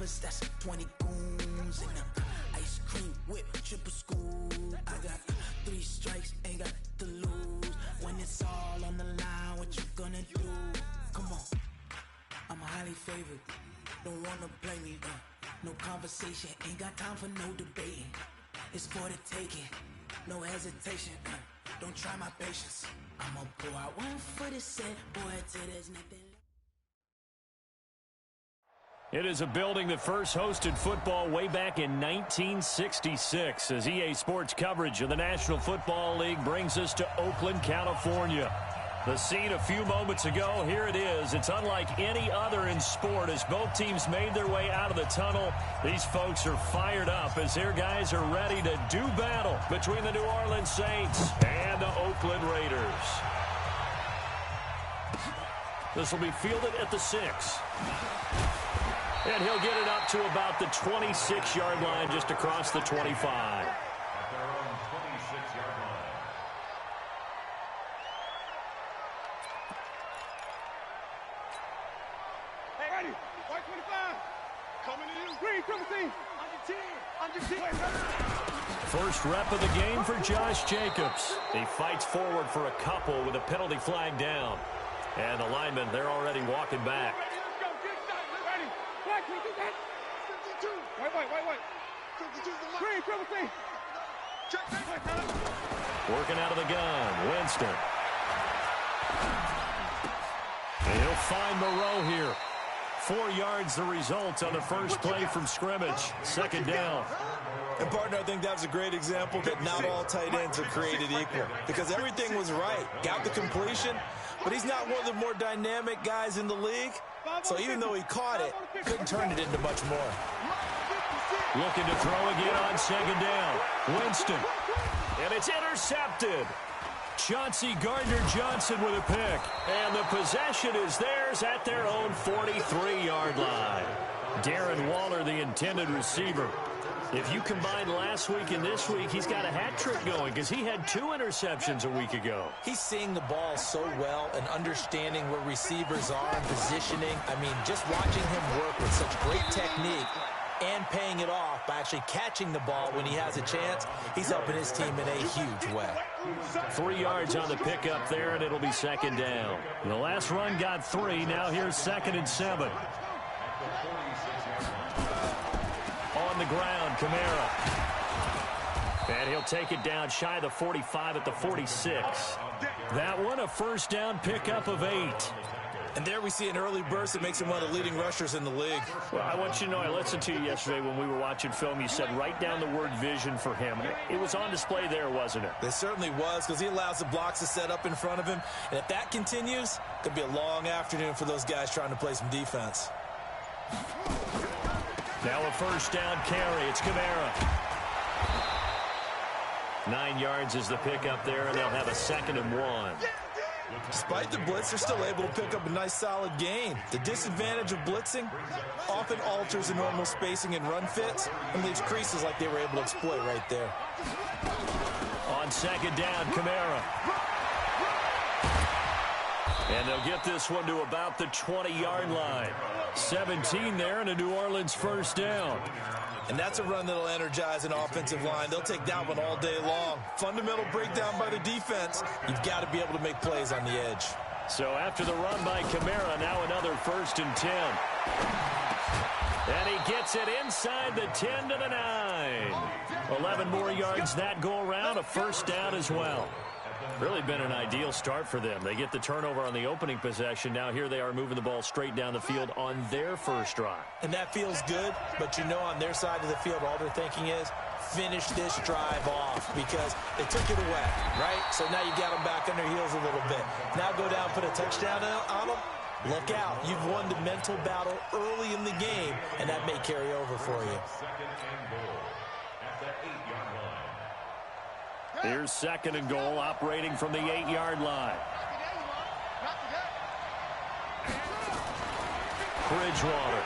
lovers, that's 20 goons. And ice cream whip, triple scoop. I got 3 strikes, ain't got to lose. When it's all on the line, what you gonna do? Come on, I'm highly favored. Don't wanna play me, no conversation, ain't got time for no debating. It's for the taking, no hesitation, don't try my patience. I'ma pour out one for the set, boy, till there's nothing. It is a building that first hosted football way back in 1966 as EA Sports coverage of the National Football League brings us to Oakland, California. The scene a few moments ago, here it is. It's unlike any other in sport as both teams made their way out of the tunnel. These folks are fired up as their guys are ready to do battle between the New Orleans Saints and the Oakland Raiders. This will be fielded at the 6. And he'll get it up to about the 26-yard line just across the 25. First rep of the game for Josh Jacobs. He fights forward for a couple with a penalty flag down. And the linemen, they're already walking back. Working out of the gun, Winston. And he'll find Moreau here. 4 yards the result on the first play from scrimmage. Second down. And, partner, I think that was a great example that not all tight ends are created equal because everything was right. Got the completion, but he's not one of the more dynamic guys in the league. So even though he caught it, couldn't turn it into much more. Looking to throw again on second down. Winston. And it's intercepted. Chauncey Gardner-Johnson with a pick. And the possession is theirs at their own 43-yard line. Darren Waller, the intended receiver. If you combine last week and this week, he's got a hat trick going because he had 2 interceptions a week ago. He's seeing the ball so well and understanding where receivers are and positioning. I mean, just watching him work with such great technique and paying it off by actually catching the ball when he has a chance, he's helping his team in a huge way. 3 yards on the pickup there, and it'll be second down. The last run got 3. Now here's 2nd and 7. On the ground, Kamara. And he'll take it down shy of the 45 at the 46. That one, a first down pickup of 8. And there we see an early burst that makes him one of the leading rushers in the league. Well, I want you to know, I listened to you yesterday when we were watching film. You said write down the word vision for him. It was on display there, wasn't it? It certainly was because he allows the blocks to set up in front of him. And if that continues, it could be a long afternoon for those guys trying to play some defense. Now a first down carry. It's Kamara. 9 yards is the pickup there, and they'll have a 2nd and 1. Despite the blitz, they're still able to pick up a nice solid gain. The disadvantage of blitzing often alters the normal spacing and run fits and leaves creases like they were able to exploit right there. On second down, Kamara. And they'll get this one to about the 20-yard line. 17 there and a New Orleans first down. And that's a run that'll energize an offensive line. They'll take that one all day long. Fundamental breakdown by the defense. You've got to be able to make plays on the edge. So after the run by Kamara, now another 1st and 10. And he gets it inside the 10 to the 9. 11 more yards that go around, a first down as well. Really been an ideal start for them. They get the turnover on the opening possession. Now here they are moving the ball straight down the field on their first drive. And that feels good, but you know on their side of the field all they're thinking is finish this drive off because they took it away, right? So now you got them back on their heels a little bit. Now go down, put a touchdown on them. Look out. You've won the mental battle early in the game, and that may carry over for you. Here's 2nd and goal, operating from the 8-yard line. Bridgewater.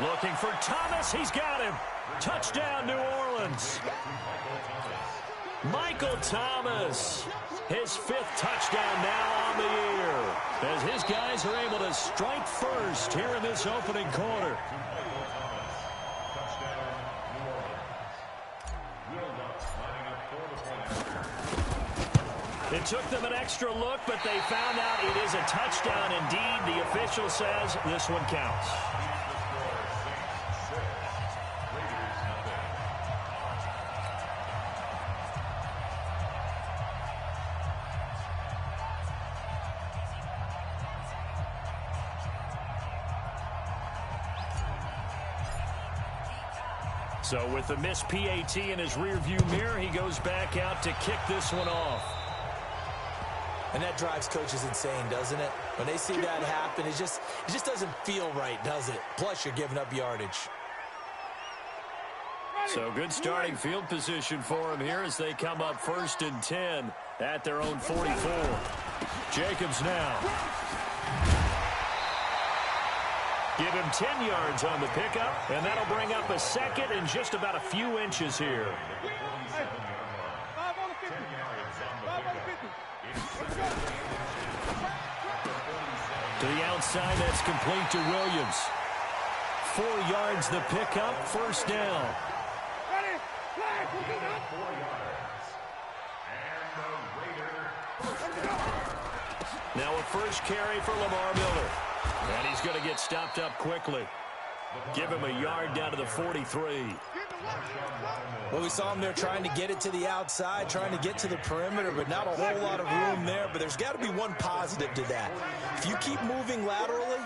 Looking for Thomas. He's got him. Touchdown, New Orleans. Michael Thomas. His 5th touchdown now on the year. as his guys are able to strike first here in this opening quarter. It took them an extra look, but they found out it is a touchdown indeed. The official says this one counts. So with the missed PAT in his rearview mirror, he goes back out to kick this one off. And that drives coaches insane, doesn't it? When they see that happen, it just doesn't feel right, does it? Plus, you're giving up yardage. So good starting field position for him here as they come up 1st and 10 at their own 44. Jacobs now. Give him 10 yards on the pickup, and that'll bring up a second and just about a few inches here. To the outside, that's complete to Williams. 4 yards the pickup, 1st down. Now a first carry for Lamar Miller. And he's going to get stopped up quickly. Give him a yard down to the 43. Well, we saw him there trying to get it to the outside, trying to get to the perimeter, but not a whole lot of room there. But there's got to be one positive to that. If you keep moving laterally,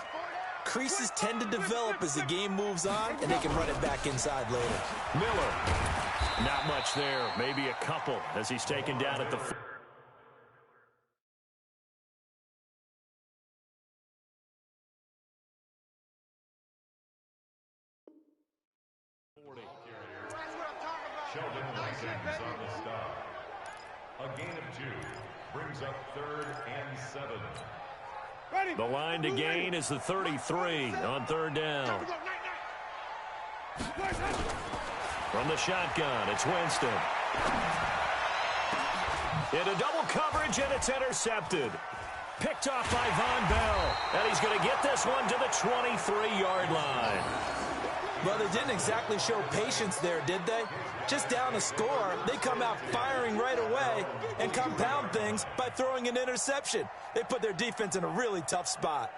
creases tend to develop as the game moves on, and they can run it back inside later. Miller. Not much there. Maybe a couple as he's taken down at the 40. A gain of 2 brings up 3rd and 7. The line to gain is the 33 on 3rd down. From the shotgun, it's Winston. Into double coverage, and it's intercepted. Picked off by Von Bell. And he's going to get this one to the 23-yard line. Well, they didn't exactly show patience there, did they? Just down a score, they come out firing right away and compound things by throwing an interception. They put their defense in a really tough spot.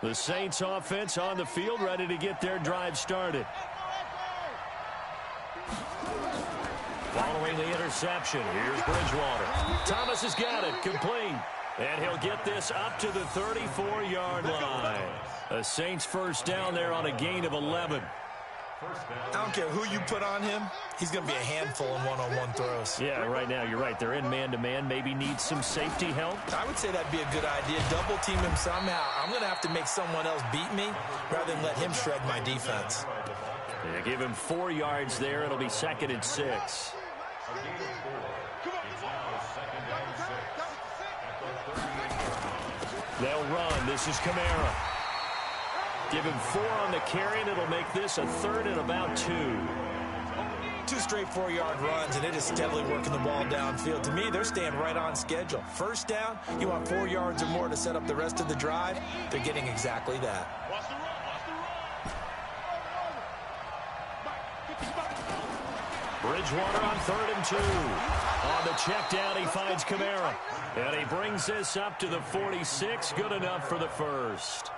The Saints offense on the field, ready to get their drive started. Following the interception, here's Bridgewater. Thomas has got it, complete. And he'll get this up to the 34-yard line. A Saints first down there on a gain of 11. I don't care who you put on him. He's going to be a handful in one-on-one throws. Yeah, right now, you're right. They're in man-to-man. Maybe needs some safety help. I would say that'd be a good idea. Double team him somehow. I'm going to have to make someone else beat me rather than let him shred my defense. Yeah, give him 4 yards there. It'll be 2nd and 6. They'll run. This is Kamara. Give him 4 on the carry, and it'll make this a 3rd and about 2. 2 straight 4-yard runs, and it is steadily working the ball downfield. To me, they're staying right on schedule. First down, you want 4 yards or more to set up the rest of the drive. They're getting exactly that. Bridgewater on 3rd and 2. On the check down, he finds Kamara. And he brings this up to the 46. Good enough for the first.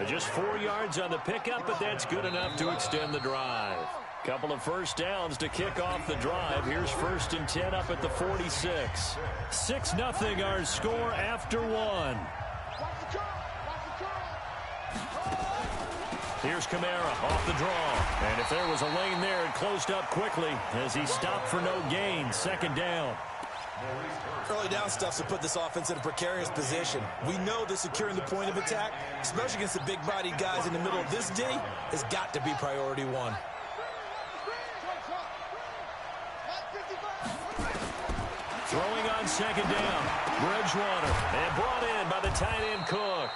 Just 4 yards on the pickup, but that's good enough to extend the drive. Couple of first downs to kick off the drive. Here's 1st and 10 up at the 46. 6-0 our score after 1. Here's Kamara off the draw. And if there was a lane there, it closed up quickly as he stopped for no gain. 2nd down. Early down stuff to put this offense in a precarious position. We know that securing the point of attack, especially against the big-bodied guys in the middle of this D, has got to be priority 1. Throwing on 2nd down. Bridgewater. And brought in by the tight end Cook.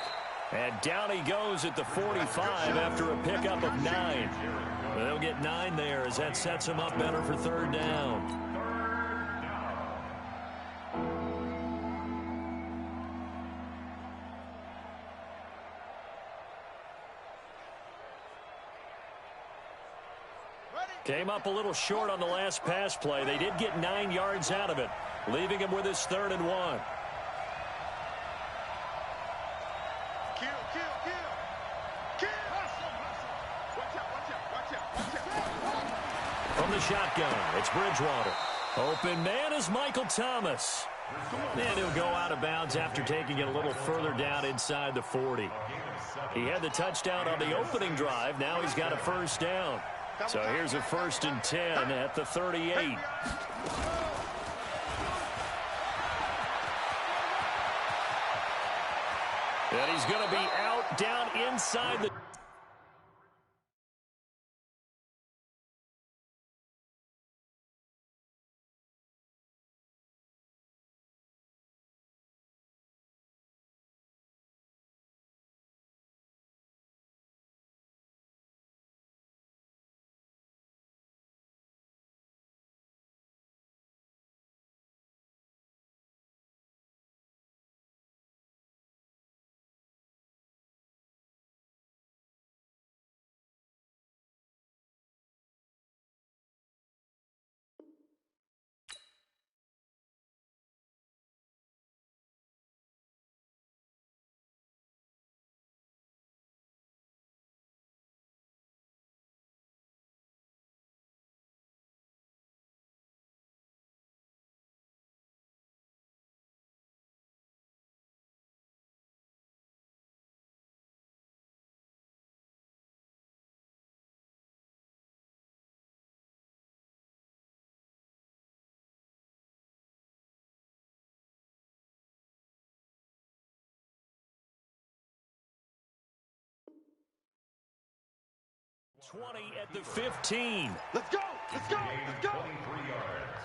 And down he goes at the 45 after a pickup of 9. They'll get 9 there as that sets them up better for third down. Came up a little short on the last pass play. They did get 9 yards out of it, leaving him with his 3rd and 1. From the shotgun, it's Bridgewater. Open man is Michael Thomas. And he'll go out of bounds after taking it a little further down inside the 40. He had the touchdown on the opening drive. Now he's got a first down. So here's a 1st and 10 at the 38. And he's going to be out down inside the... at the 15. Let's go! Let's go! Let's go! 23 yards.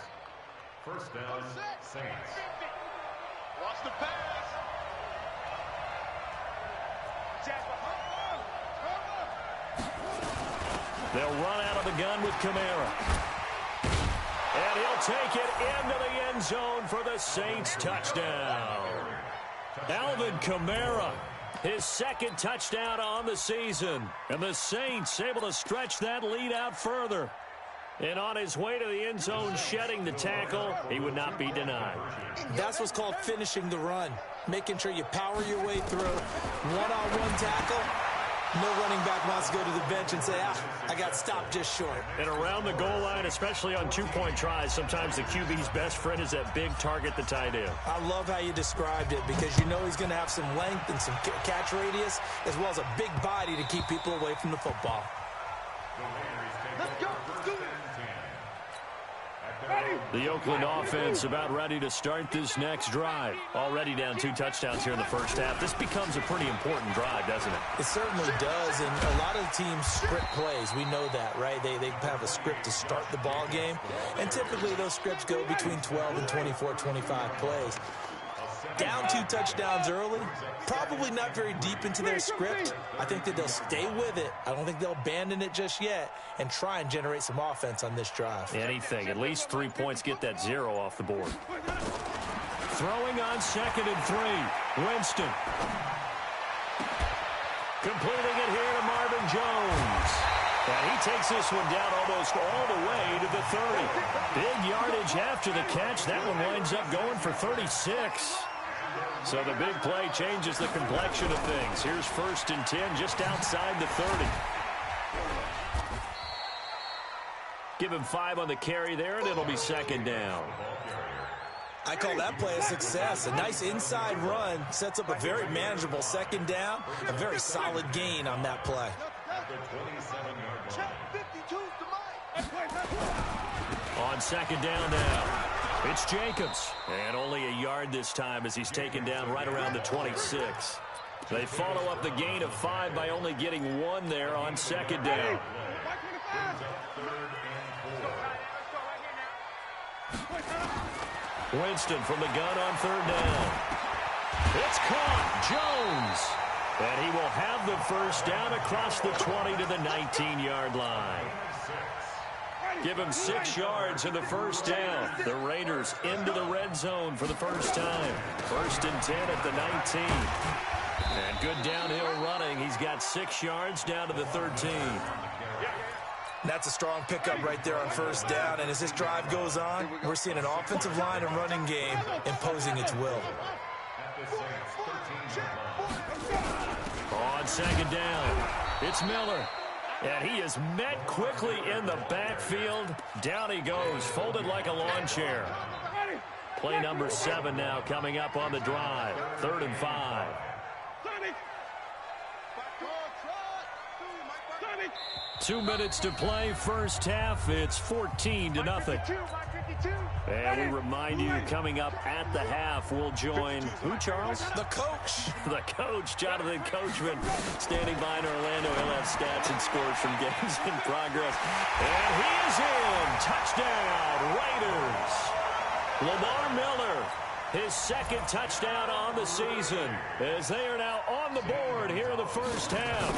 First down, Saints. Watch the pass. They'll run out of the gun with Kamara. And he'll take it into the end zone for the Saints touchdown. Alvin Kamara, his 2nd touchdown on the season. And the Saints able to stretch that lead out further. And on his way to the end zone, shedding the tackle, he would not be denied. That's what's called finishing the run. Making sure you power your way through. One-on-one tackle. No running back wants to go to the bench and say, I got stopped just short. And around the goal line, especially on 2-point tries, sometimes the QB's best friend is that big target, the tight end. I love how you described it because you know he's going to have some length and some catch radius as well as a big body to keep people away from the football. Let's go. Let's do it. The Oakland offense about ready to start this next drive. Already down 2 touchdowns here in the first half. This becomes a pretty important drive, doesn't it? It certainly does, and a lot of teams script plays. We know that, right? They have a script to start the ball game, and typically those scripts go between 12 and 24, 25 plays. Down 2 touchdowns early, probably not very deep into their script. I think that they'll stay with it. I don't think they'll abandon it just yet and try and generate some offense on this drive. Anything. At least 3 points, get that 0 off the board. Throwing on 2nd and 3. Winston. Completing it here to Marvin Jones. And he takes this one down almost all the way to the 30. Big yardage after the catch. That one winds up going for 36. So the big play changes the complexion of things. Here's 1st and 10 just outside the 30. Give him 5 on the carry there, and it'll be 2nd down. I call that play a success. A nice inside run sets up a very manageable 2nd down. A very solid gain on that play. On 2nd down now, it's Jacobs. And only a yard this time as he's taken down right around the 26. They follow up the gain of 5 by only getting 1 there on 2nd down. Winston from the gun on 3rd down. It's caught. Jones. And he will have the first down across the 20 to the 19-yard line. Give him 6 yards in the first down. The Raiders into the red zone for the first time. 1st and 10 at the 19. And good downhill running. He's got 6 yards down to the 13. That's a strong pickup right there on first down. And as this drive goes on, we're seeing an offensive line and running game imposing its will. On 2nd down, it's Miller. And he is met quickly in the backfield. Down he goes, folded like a lawn chair. Play number 7 now coming up on the drive. 3rd and 5. 2 minutes to play, first half. It's 14-0. And we remind you, coming up at the half, we'll join who, Charles? The coach. The coach, Jonathan Coachman, standing by in Orlando. He'll have stats and scores from games in progress. And he is in. Touchdown, Raiders. Lamar Miller, his 2nd touchdown on the season, as they are now on the board here in the first half.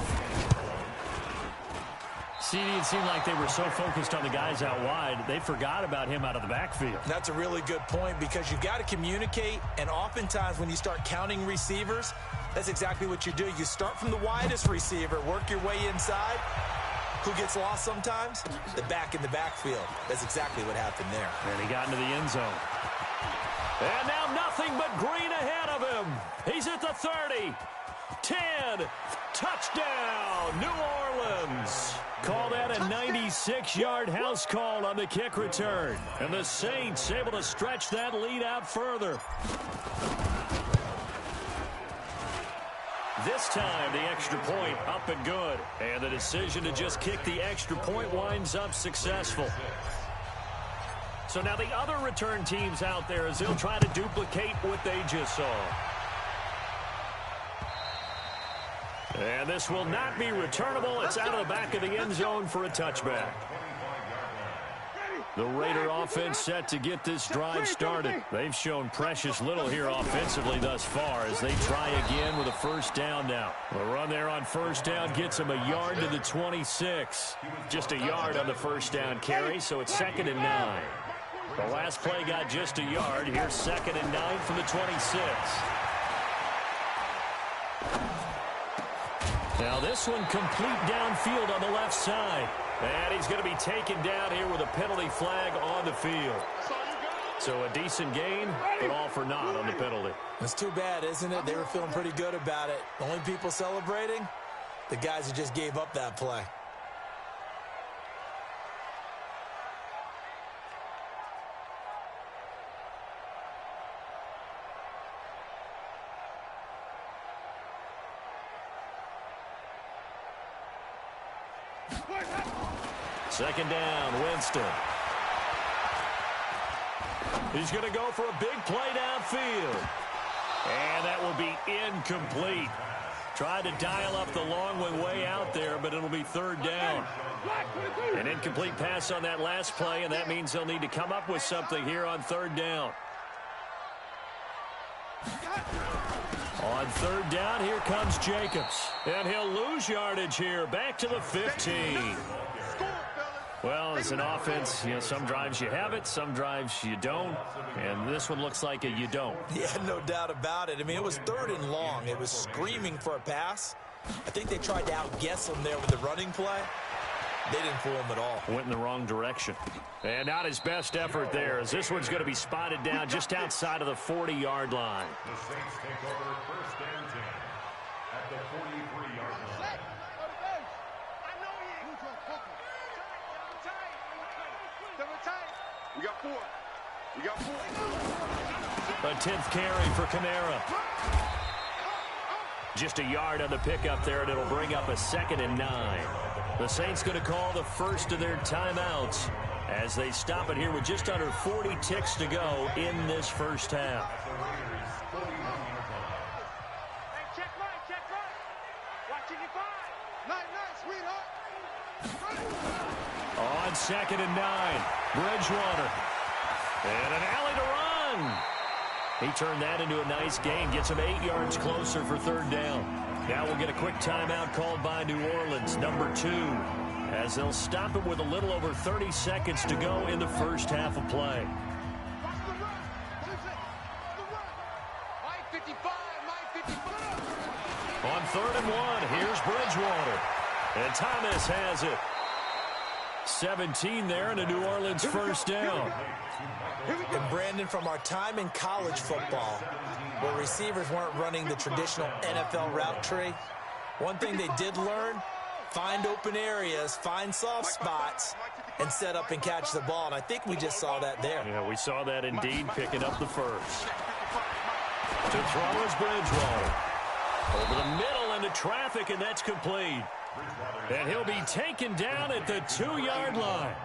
See, it seemed like they were so focused on the guys out wide, they forgot about him out of the backfield. That's a really good point, because you've got to communicate, and oftentimes when you start counting receivers, that's exactly what you do. You start from the widest receiver, work your way inside. Who gets lost sometimes? The back in the backfield. That's exactly what happened there. And he got into the end zone. And now nothing but green ahead of him. He's at the 30. 10. Touchdown, New Orleans. Call that a 96-yard house call on the kick return. And the Saints able to stretch that lead out further. This time, the extra point up and good. And the decision to just kick the extra point winds up successful. So now the other return teams out there, as they'll try to duplicate what they just saw. And this will not be returnable. It's out of the back of the end zone for a touchback. The Raider offense set to get this drive started. They've shown precious little here offensively thus far as they try again with a first down now. The run there on first down gets them a yard to the 26. Just a yard on the first down carry, so it's 2nd and 9. The last play got just a yard. Here's 2nd and 9 from the 26. Now this one complete downfield on the left side. And he's going to be taken down here with a penalty flag on the field. So a decent gain, but all for naught on the penalty. It's too bad, isn't it? They were feeling pretty good about it. The only people celebrating, the guys who just gave up that play. Second down, Winston. He's going to go for a big play downfield. And that will be incomplete. Tried to dial up the long one way out there, but it'll be 3rd down. An incomplete pass on that last play, and that means they'll need to come up with something here on 3rd down. On 3rd down, here comes Jacobs. And he'll lose yardage here, back to the 15. Well, as an offense, you know, some drives you have it, some drives you don't, and this one looks like a you don't. Yeah, no doubt about it. I mean, it was 3rd and long. It was screaming for a pass. I think they tried to outguess him there with the running play. They didn't fool him at all. Went in the wrong direction. And not his best effort there, as this one's going to be spotted down just outside of the 40-yard line. The Saints take over 1st and 10 at the 43-yard line. We got 4. We got 4. A 10th carry for Kamara. Just a yard on the pickup there, and it'll bring up a 2nd and 9. The Saints going to call the first of their timeouts as they stop it here with just under 40 ticks to go in this first half. Hey, check right. Watching your 5. Nice, sweetheart. On 2nd and 9, Bridgewater. And an alley to run. He turned that into a nice gain. Gets him 8 yards closer for 3rd down. Now we'll get a quick timeout called by New Orleans, number 2, as they'll stop it with a little over 30 seconds to go in the first half of play. On 3rd and 1, here's Bridgewater. And Thomas has it. 17 there and a New Orleans first down. And Brandon, from our time in college football, where receivers weren't running the traditional NFL route tree, one thing they did learn, find open areas, find soft spots, and set up and catch the ball. And I think we just saw that there. Yeah, we saw that indeed, picking up the first. To throw is Bridgewater. Over the middle into traffic, and that's complete. And he'll be taken down at the 2-yard line.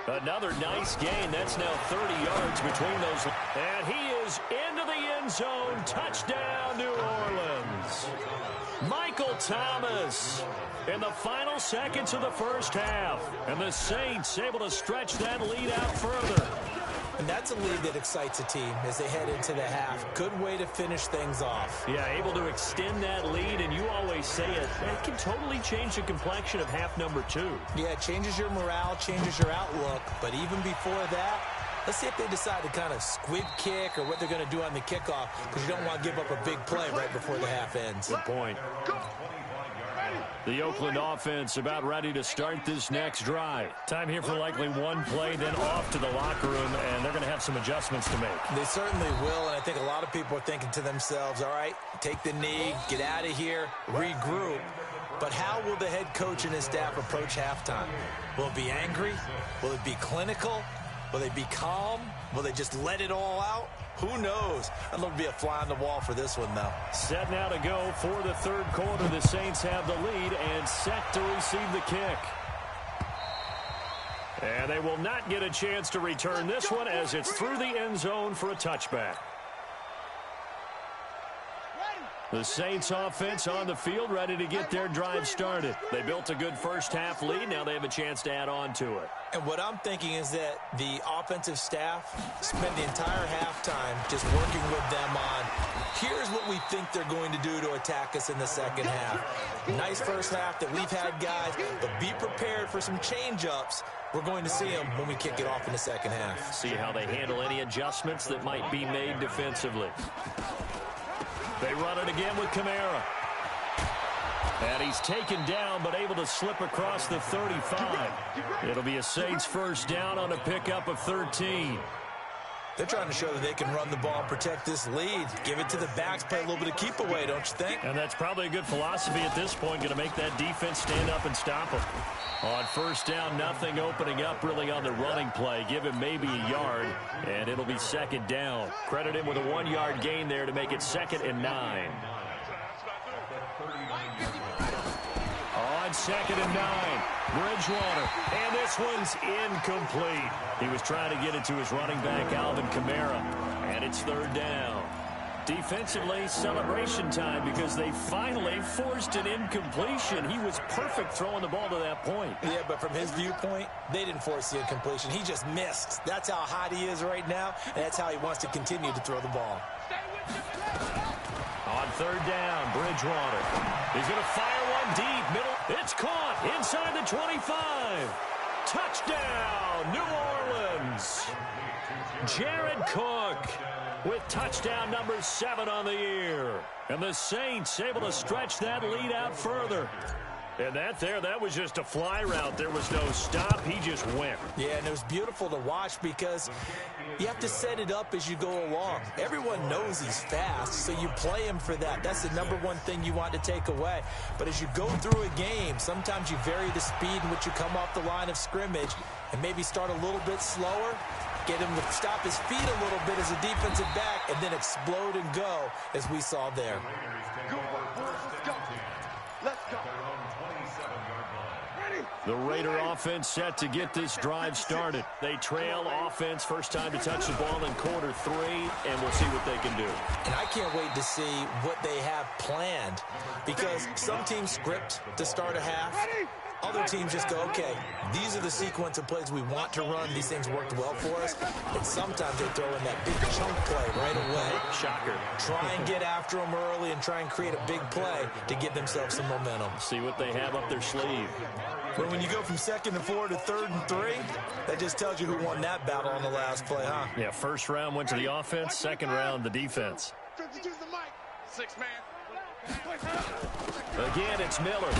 Another nice gain. That's now 30 yards between those. And he is into the end zone. Touchdown, New Orleans. Michael Thomas in the final seconds of the first half. And the Saints able to stretch that lead out further. And that's a lead that excites a team as they head into the half. Good way to finish things off. Yeah, able to extend that lead, and you always say it can totally change the complexion of half number 2. Yeah, it changes your morale, changes your outlook. But even before that, let's see if they decide to kind of squib kick or what they're going to do on the kickoff, because you don't want to give up a big play right before the half ends. Good point. The Oakland offense about ready to start this next drive. Time here for likely one play, then off to the locker room, and they're going to have some adjustments to make. They certainly will, and I think a lot of people are thinking to themselves, all right, take the knee, get out of here, regroup. But how will the head coach and his staff approach halftime? Will it be angry? Will it be clinical? Will they be calm? Will they just let it all out? Who knows? I'd love to be a fly on the wall for this one, though. Set now to go for the third quarter. The Saints have the lead and set to receive the kick. And they will not get a chance to return this one as it's through the end zone for a touchback. The Saints offense on the field ready to get their drive started. They built a good first half lead. Now they have a chance to add on to it. And what I'm thinking is that the offensive staff spent the entire halftime just working with them on, here's what we think they're going to do to attack us in the second half. Nice first half that we've had, guys, but be prepared for some change-ups. We're going to see them when we kick it off in the second half. See how they handle any adjustments that might be made defensively. They run it again with Kamara. And he's taken down, but able to slip across the 35. It'll be a Saints first down on a pickup of 13. They're trying to show that they can run the ball, protect this lead, give it to the backs, play a little bit of keep away, don't you think? And that's probably a good philosophy at this point, going to make that defense stand up and stop them. On first down, nothing opening up really on the running play. Give him maybe a yard, and it'll be second down. Credit him with a 1-yard gain there to make it 2nd and 9. On 2nd and 9, Bridgewater, and this one's incomplete. He was trying to get it to his running back, Alvin Kamara, and it's 3rd down. Defensively, celebration time because they finally forced an incompletion. He was perfect throwing the ball to that point. Yeah, but from his viewpoint, they didn't force the incompletion. He just missed. That's how hot he is right now, and that's how he wants to continue to throw the ball. On 3rd down, Bridgewater. He's going to fire one deep, middle. It's caught inside the 25. Touchdown, New Orleans. Jared Cook with touchdown number 7 on the year. And the Saints able to stretch that lead out further. And that was just a fly route. There was no stop. He just went. Yeah, and it was beautiful to watch because you have to set it up as you go along. Everyone knows he's fast, so you play him for that. That's the number one thing you want to take away. But as you go through a game, sometimes you vary the speed in which you come off the line of scrimmage and maybe start a little bit slower, get him to stop his feet a little bit as a defensive back, and then explode and go as we saw there. Let's go. The Raider offense set to get this drive started. They trail offense, first time to touch the ball in quarter 3, and we'll see what they can do. And I can't wait to see what they have planned because some teams script to start a half. Other teams just go, okay, these are the sequence of plays we want to run. These things worked well for us. And sometimes they throw in that big chunk play right away. Shocker. Try and get after them early and try and create a big play to give themselves some momentum. See what they have up their sleeve. But when you go from 2nd and 4 to 3rd and 3, that just tells you who won that battle on the last play, huh? Yeah, first round went to the offense, second round the defense. 52's the mic. 6-man. Again, it's Miller.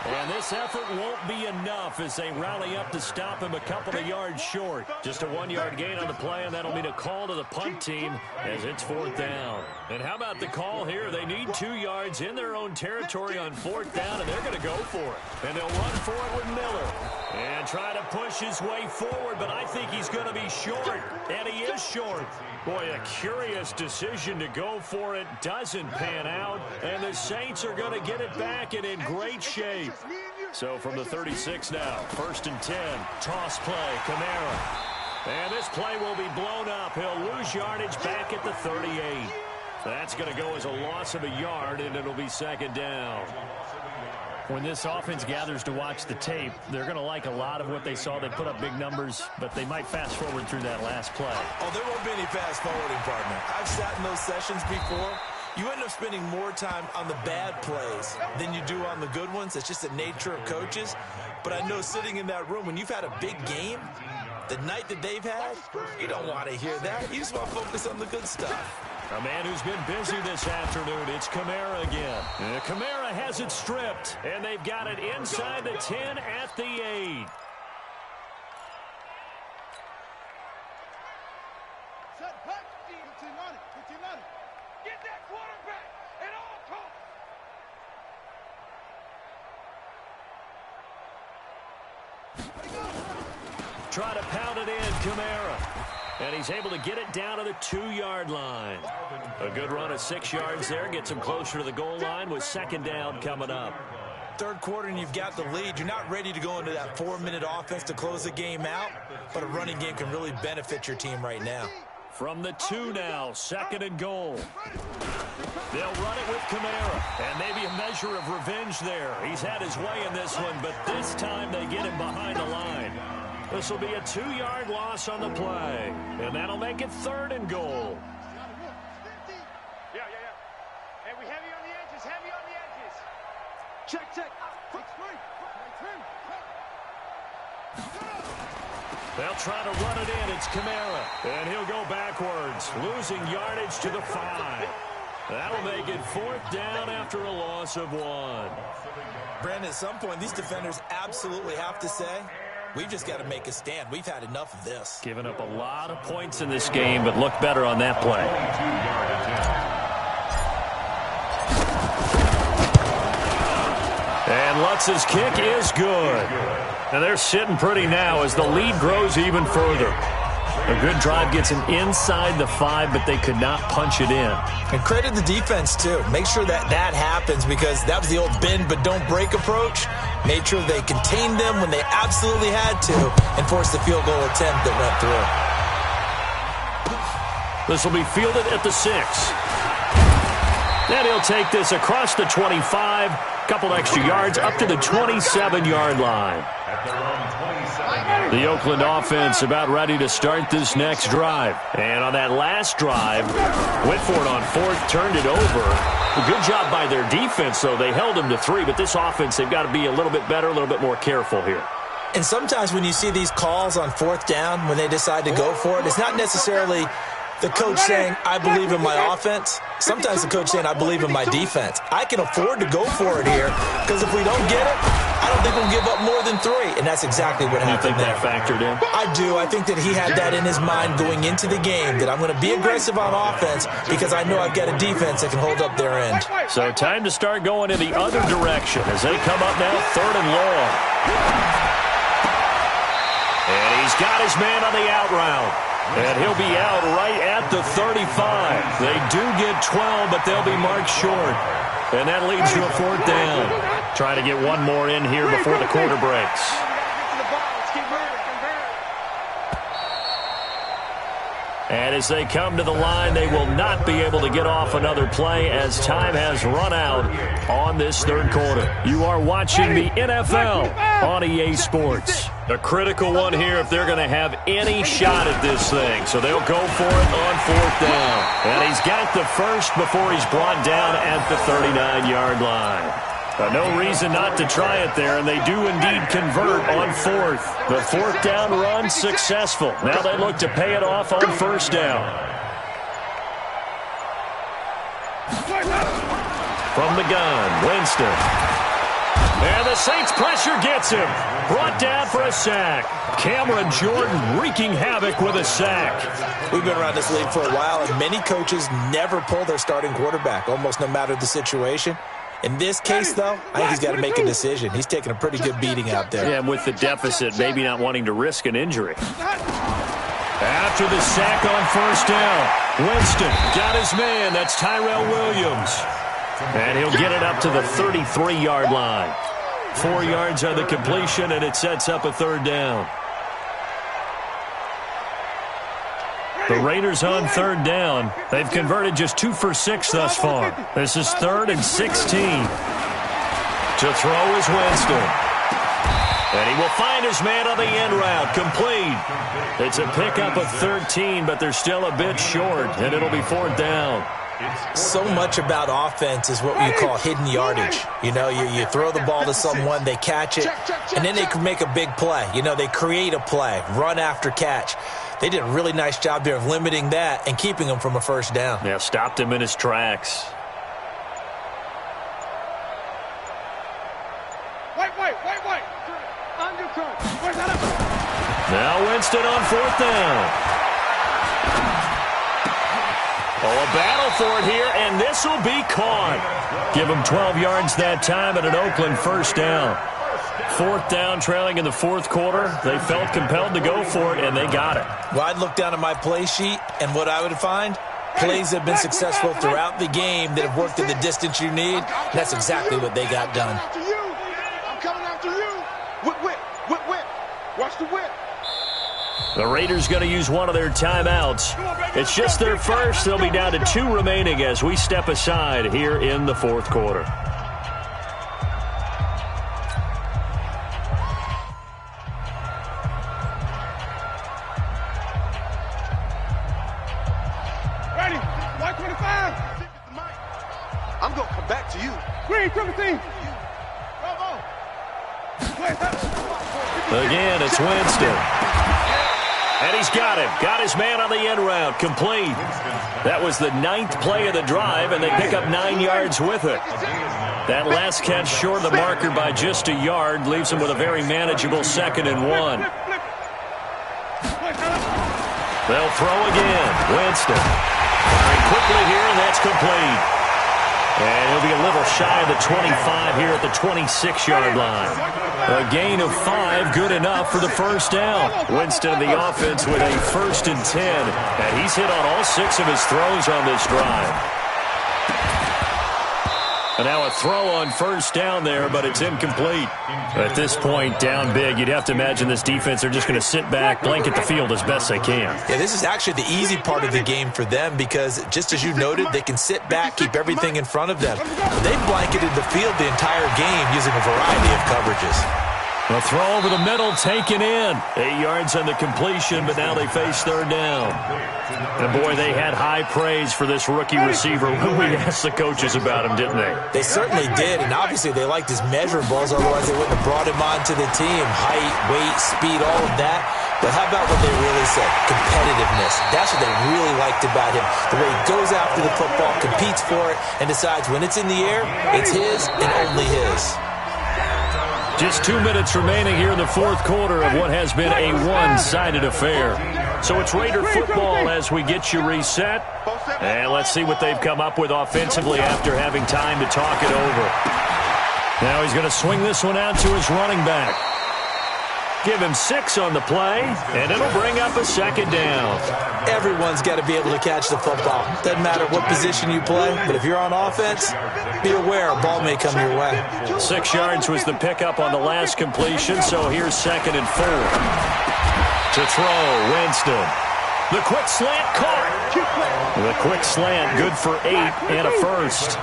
And this effort won't be enough as they rally up to stop him a couple of yards short. Just a 1-yard gain on the play, and that'll mean a call to the punt team as it's 4th down. And how about the call here? They need 2 yards in their own territory on 4th down, and they're going to go for it. And they'll run for it with Miller. And try to push his way forward, but I think he's going to be short. And he is short. Boy, a curious decision to go for it. Doesn't pan out. And the Saints are going to get it back and in great shape. So from the 36 now, 1st and 10. Toss play, Kamara. And this play will be blown up. He'll lose yardage back at the 38. That's going to go as a loss of a yard, and it'll be 2nd down. When this offense gathers to watch the tape, they're going to like a lot of what they saw. They put up big numbers, but they might fast forward through that last play. Oh, there won't be any fast forwarding, partner. I've sat in those sessions before. You end up spending more time on the bad plays than you do on the good ones. It's just the nature of coaches. But I know sitting in that room, when you've had a big game, the night that they've had, you don't want to hear that. You just want to focus on the good stuff. A man who's been busy this afternoon, it's Kamara again. Kamara has it stripped, and they've got it inside the 10 at the 8. Get that quarterback at all costs. Try to pound it in, Kamara. And he's able to get it down to the 2-yard line. A good run of 6 yards there. Gets him closer to the goal line with 2nd down coming up. 3rd quarter and you've got the lead. You're not ready to go into that 4-minute offense to close the game out. But a running game can really benefit your team right now. From the 2 now, 2nd and goal. They'll run it with Kamara. And maybe a measure of revenge there. He's had his way in this one, but this time they get him behind the line. This will be a 2-yard loss on the play. And that'll make it 3rd and goal. Yeah. Hey, we heavy on the edges, heavy on the edges. Check. They'll try to run it in. It's Kamara. And he'll go backwards, losing yardage to the 5. That'll make it 4th down after a loss of 1. Brandon, at some point, these defenders absolutely have to say, we've just got to make a stand. We've had enough of this. Given up a lot of points in this game, but looked better on that play. And Lutz's kick is good. And they're sitting pretty now as the lead grows even further. A good drive gets him inside the 5, but they could not punch it in. And credit the defense, too. Make sure that happens, because that was the old bend but don't break approach. Made sure they contained them when they absolutely had to and forced the field goal attempt that went through. This will be fielded at the 6. Then he'll take this across the 25, couple extra yards up to the 27-yard line. The Oakland offense about ready to start this next drive. And on that last drive, went for it on 4th, turned it over. A good job by their defense, though. They held them to 3, but this offense, they've got to be a little bit better, a little bit more careful here. And sometimes when you see these calls on 4th down, when they decide to go for it, it's not necessarily the coach saying, I believe in my offense. Sometimes the coach saying, I believe in my defense. I can afford to go for it here, because if we don't get it, I don't think we'll give up more than 3. And that's exactly what happened there. You think that factored in? I do. I think that he had that in his mind going into the game, that I'm going to be aggressive on offense because I know I've got a defense that can hold up their end. So time to start going in the other direction as they come up now 3rd and long. And he's got his man on the out route. And he'll be out right at the 35. They do get 12, but they'll be marked short. And that leads to a 4th down. Trying to get one more in here before the quarter breaks. And as they come to the line, they will not be able to get off another play as time has run out on this third quarter. You are watching the NFL on EA Sports. A critical one here if they're going to have any shot at this thing. So they'll go for it on fourth down. And he's got the first before he's brought down at the 39-yard line. No reason not to try it there, and they do indeed convert on fourth. The fourth down run successful. Now they look to pay it off on first down. From the gun, Winston. And the Saints pressure gets him. Brought down for a sack. Cameron Jordan wreaking havoc with a sack. We've been around this league for a while, and many coaches never pull their starting quarterback, almost no matter the situation. In this case, though, I think he's got to make a decision. He's taking a pretty good beating out there. Yeah, and with the deficit, maybe not wanting to risk an injury. After the sack on first down, Winston got his man. That's Tyrell Williams. And he'll get it up to the 33-yard line. 4 yards on the completion, and it sets up a third down. The Raiders on third down. They've converted just 2 for 6 thus far. This is 3rd and 16. To throw is Winston. And he will find his man on the end route. Complete. It's a pickup of 13, but they're still a bit short, and it'll be fourth down. So much about offense is what you call hidden yardage. You know, you throw the ball to someone, they catch it, and then they can make a big play. You know, they create a play, run after catch. They did a really nice job there of limiting that and keeping him from a first down. Yeah, stopped him in his tracks. Wait. Undercut. Now Winston on fourth down. Oh, a battle for it here, and this will be caught. Give him 12 yards that time and an Oakland first down. Fourth down, trailing in the fourth quarter. They felt compelled to go for it, and they got it. Well, I'd look down at my play sheet, and what I would find, plays have been successful throughout the game that have worked in the distance you need. That's exactly what they got done. I'm coming after you. Whip. Watch the whip. The Raiders going to use one of their timeouts. It's just their first. They'll be down to 2 remaining as we step aside here in the fourth quarter. I'm going to come back to you. Green, Timothy. Again, it's Winston. And he's got him. Got his man on the end route. Complete. That was the 9th play of the drive, and they pick up 9 yards with it. That last catch short of the marker by just a yard leaves him with a very manageable 2nd and 1. They'll throw again. Winston. Very quickly here, and that's complete. And he'll be a little shy of the 25 here at the 26-yard line. A gain of 5, good enough for the first down. Winston of the offense with a 1st and 10. And he's hit on all 6 of his throws on this drive. And now a throw on first down there, but it's incomplete. At this point, down big, you'd have to imagine this defense are just going to sit back, blanket the field as best they can. Yeah, this is actually the easy part of the game for them because, just as you noted, they can sit back, keep everything in front of them. They've blanketed the field the entire game using a variety of coverages. A throw over the middle, taken in. 8 yards on the completion, but now they face third down. And, boy, they had high praise for this rookie receiver when we asked the coaches about him, didn't they? They certainly did, and obviously they liked his measurables, otherwise they wouldn't have brought him onto the team. Height, weight, speed, all of that. But how about what they really said? Competitiveness. That's what they really liked about him. The way he goes after the football, competes for it, and decides when it's in the air, it's his and only his. Just 2 minutes remaining here in the fourth quarter of what has been a one-sided affair. So it's Raider football as we get you reset. And let's see what they've come up with offensively after having time to talk it over. Now he's going to swing this one out to his running back. Give him 6 on the play, and it'll bring up a 2nd down. Everyone's got to be able to catch the football. Doesn't matter what position you play, but if you're on offense, be aware a ball may come your way. 6 yards was the pickup on the last completion, so here's 2nd and 4. To throw, Winston. The quick slant caught. The quick slant good for 8 and a first.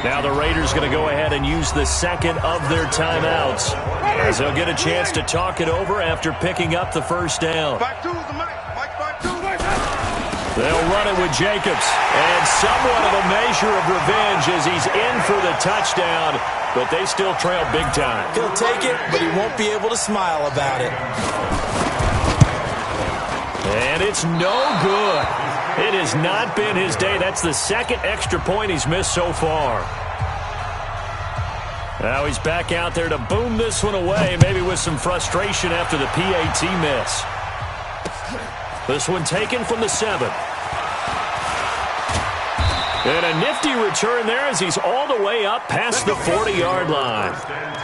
Now the Raiders going to go ahead and use the second of their timeouts as they'll get a chance to talk it over after picking up the first down. They'll run it with Jacobs, and somewhat of a measure of revenge as he's in for the touchdown, but they still trail big time. He'll take it, but he won't be able to smile about it. And it's no good. It has not been his day. That's the second extra point he's missed so far. Now he's back out there to boom this one away, maybe with some frustration after the PAT miss. This one taken from the 7. And a nifty return there as he's all the way up past the 40-yard line.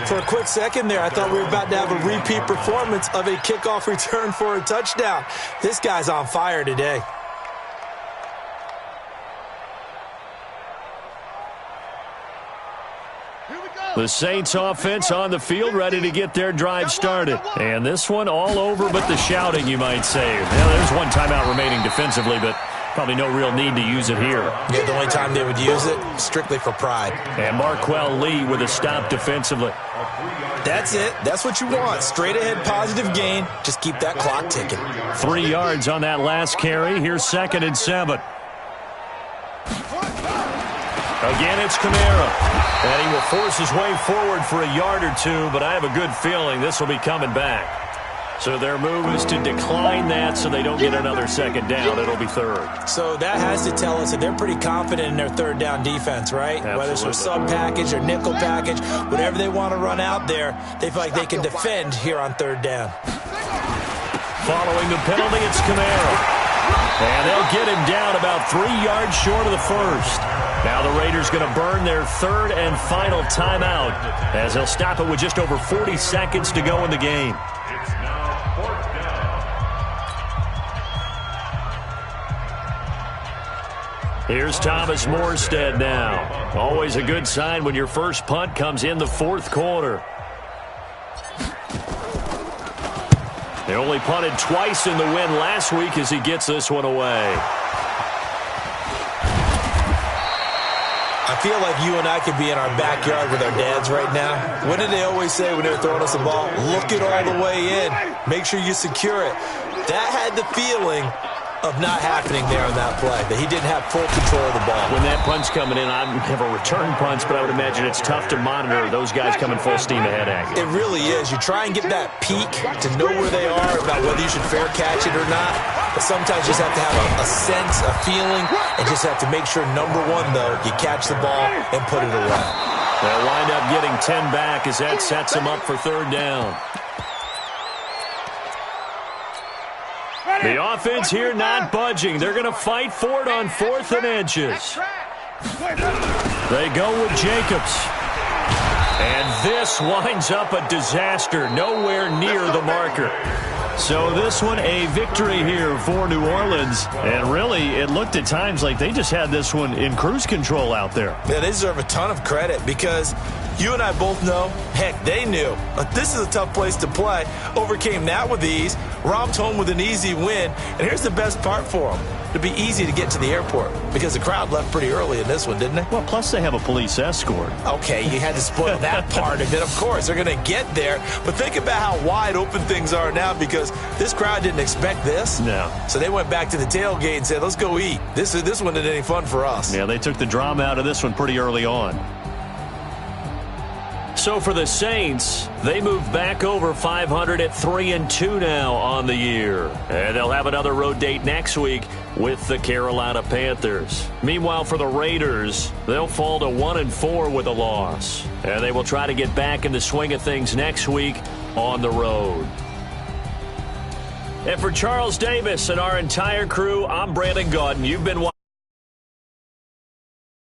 For a quick second there, I thought we were about to have a repeat performance of a kickoff return for a touchdown. This guy's on fire today. The Saints offense on the field, ready to get their drive started. And this one all over but the shouting, you might say. Now, there's one timeout remaining defensively, but probably no real need to use it here. Yeah, the only time they would use it, strictly for pride. And Marquell Lee with a stop defensively. That's it. That's what you want. Straight ahead positive gain. Just keep that clock ticking. 3 yards on that last carry. Here's 2nd and 7. Again, it's Kamara. And he will force his way forward for a yard or two, but I have a good feeling this will be coming back. So their move is to decline that so they don't get another second down. It'll be 3rd. So that has to tell us that they're pretty confident in their 3rd down defense, right? Absolutely. Whether it's a sub package or nickel package, whatever they want to run out there, they feel like they can defend here on 3rd down. Following the penalty, it's Kamara. And they'll get him down about 3 yards short of the first. Now the Raiders going to burn their 3rd and final timeout as they'll stop it with just over 40 seconds to go in the game. It's now 4th down. Here's Thomas Morstead now. Always a good sign when your first punt comes in the 4th quarter. They only punted twice in the win last week as he gets this one away. I feel like you and I could be in our backyard with our dads right now. What did they always say when they were throwing us the ball? Look it all the way in. Make sure you secure it. That had the feeling of not happening there on that play, that he didn't have full control of the ball. When that punt's coming in, I never return punts, but I would imagine it's tough to monitor those guys coming full steam ahead at you. It really is. You try and get that peek to know where they are, about whether you should fair catch it or not. But sometimes you just have to have a sense, a feeling, and just have to make sure, number one, though, you catch the ball and put it away. They'll wind up getting 10 back as that sets them up for 3rd down. The offense here not budging. They're going to fight for it on 4th and inches. They go with Jacobs. And this winds up a disaster, nowhere near the marker. So this one a victory here for New Orleans. And really, it looked at times like they just had this one in cruise control out there. Yeah, they deserve a ton of credit because you and I both know, heck, they knew. But this is a tough place to play. Overcame that with ease, romped home with an easy win. And here's the best part for them. It'd be easy to get to the airport because the crowd left pretty early in this one, didn't they? Well, plus they have a police escort. Okay, you had to spoil that part of it. Of course, they're going to get there. But think about how wide open things are now because this crowd didn't expect this. No. So they went back to the tailgate and said, let's go eat. This one isn't any fun for us. Yeah, they took the drama out of this one pretty early on. So for the Saints, they move back over 500 at 3-2 now on the year. And they'll have another road date next week with the Carolina Panthers. Meanwhile, for the Raiders, they'll fall to 1-4 with a loss. And they will try to get back in the swing of things next week on the road. And for Charles Davis and our entire crew, I'm Brandon Gaudin. You've been watching.